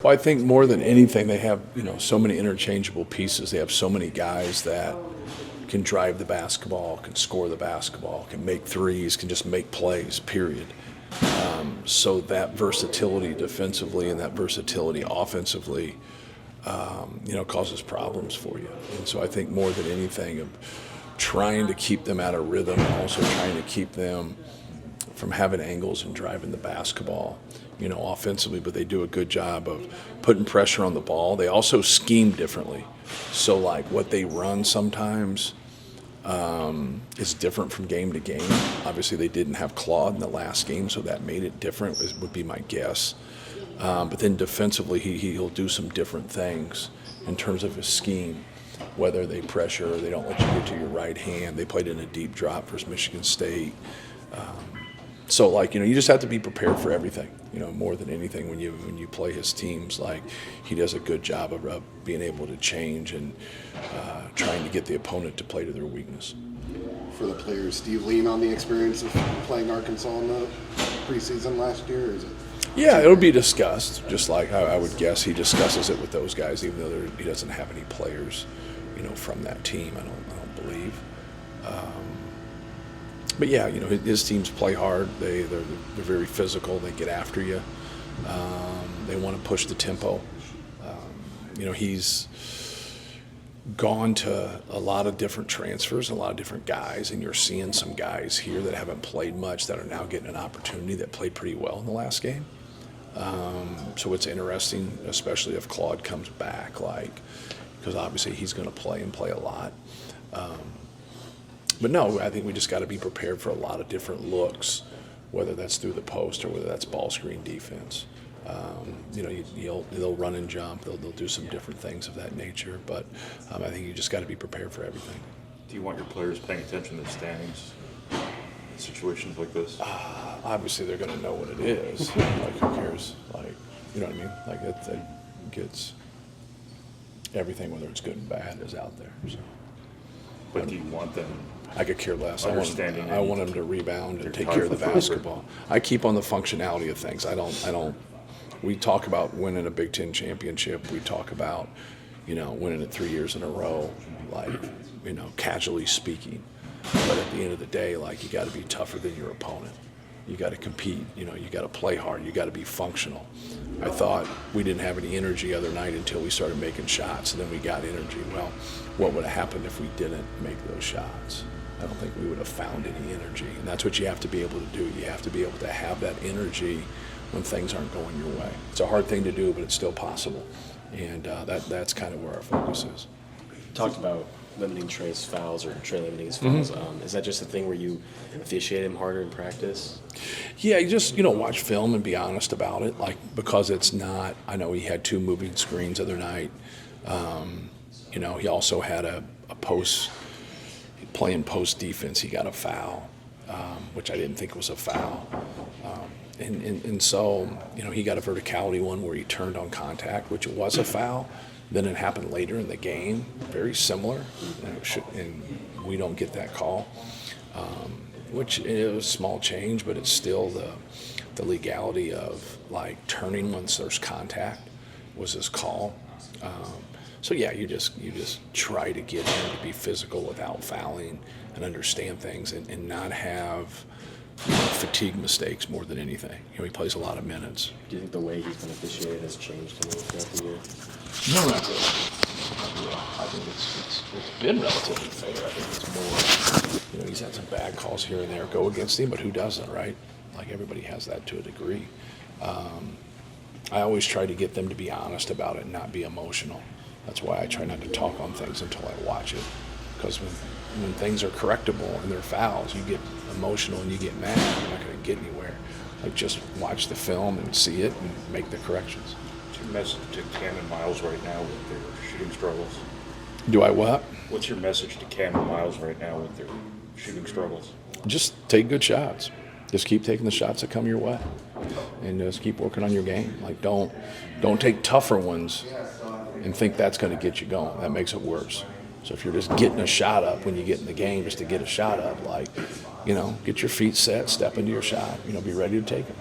Well, I think more than anything, they have, so many interchangeable pieces. They have so many guys that can drive the basketball, can score the basketball, can make threes, can just make plays, period. So that versatility defensively and that versatility offensively, causes problems for you. And so I think more than anything, of trying to keep them out of rhythm, also trying to keep them from having angles and driving the basketball, offensively, but they do a good job of putting pressure on the ball. They also scheme differently. So, like, what they run sometimes is different from game to game. Obviously, they didn't have Claude in the last game, so that made it different, would be my guess. But then defensively, he'll do some different things in terms of his scheme, whether they pressure or they don't let you get to your right hand. They played in a deep drop versus Michigan State. So, you just have to be prepared for everything, more than anything when you play his teams. He does a good job of being able to change and trying to get the opponent to play to their weakness. For the players, do you lean on the experience of playing Arkansas in the preseason last year, or is it? Yeah, it'll be discussed, just like I would guess he discusses it with those guys, even though he doesn't have any players, from that team, I don't believe. But yeah, his teams play hard. They're very physical. They get after you. They want to push the tempo. He's gone to a lot of different transfers, a lot of different guys, and you're seeing some guys here that haven't played much that are now getting an opportunity that played pretty well in the last game. So it's interesting, especially if Claude comes back, because obviously he's going to play and play a lot. But no, I think we just got to be prepared for a lot of different looks, whether that's through the post or whether that's ball screen defense. They'll run and jump. They'll do some different things of that nature. But I think you just got to be prepared for everything. Do you want your players paying attention to the standings in situations like this? Obviously, they're going to know what it is. Who cares? You know what I mean? That gets everything, whether it's good and bad, is out there. So. But do you want them? I could care less. I want them to rebound and take tied care of the for basketball. I keep on the functionality of things. I don't. We talk about winning a Big Ten championship. We talk about, winning it 3 years in a row, casually speaking. But at the end of the day, you got to be tougher than your opponent. You got to compete. You got to play hard. You got to be functional. I thought we didn't have any energy the other night until we started making shots, and then we got energy. Well, what would have happened if we didn't make those shots? I don't think we would have found any energy, and that's what you have to be able to do. You have to be able to have that energy when things aren't going your way. It's a hard thing to do, but it's still possible, and that's kind of where our focus is. You talked about limiting Trey's fouls or Trey limiting his fouls. Is that just a thing where you officiate him harder in practice? Yeah, you just watch film and be honest about it, because it's not. I know he had 2 moving screens the other night. He also had a post. Playing post defense, he got a foul, which I didn't think was a foul. And so, he got a verticality one where he turned on contact, which was a foul. Then it happened later in the game, very similar, and we don't get that call, which is a small change, but it's still the legality of turning once there's contact was his call. So yeah, you just try to get him to be physical without fouling and understand things and not have fatigue mistakes more than anything. He plays a lot of minutes. Do you think the way he's been officiated has changed a little throughout the year? No, not really. I think it's been relatively fair. I think it's more, he's had some bad calls here and there go against him, but who doesn't, right? Everybody has that to a degree. I always try to get them to be honest about it and not be emotional. That's why I try not to talk on things until I watch it. Because when things are correctable and they're fouls, you get emotional and you get mad. You're not going to get anywhere. Just watch the film and see it and make the corrections. What's your message to Cam and Miles right now with their shooting struggles? Do I what? What's your message to Cam and Miles right now with their shooting struggles? Just take good shots. Just keep taking the shots that come your way, and just keep working on your game. Don't take tougher ones and think that's going to get you going. That makes it worse. So if you're just getting a shot up when you get in the game just to get a shot up, get your feet set, step into your shot, be ready to take it.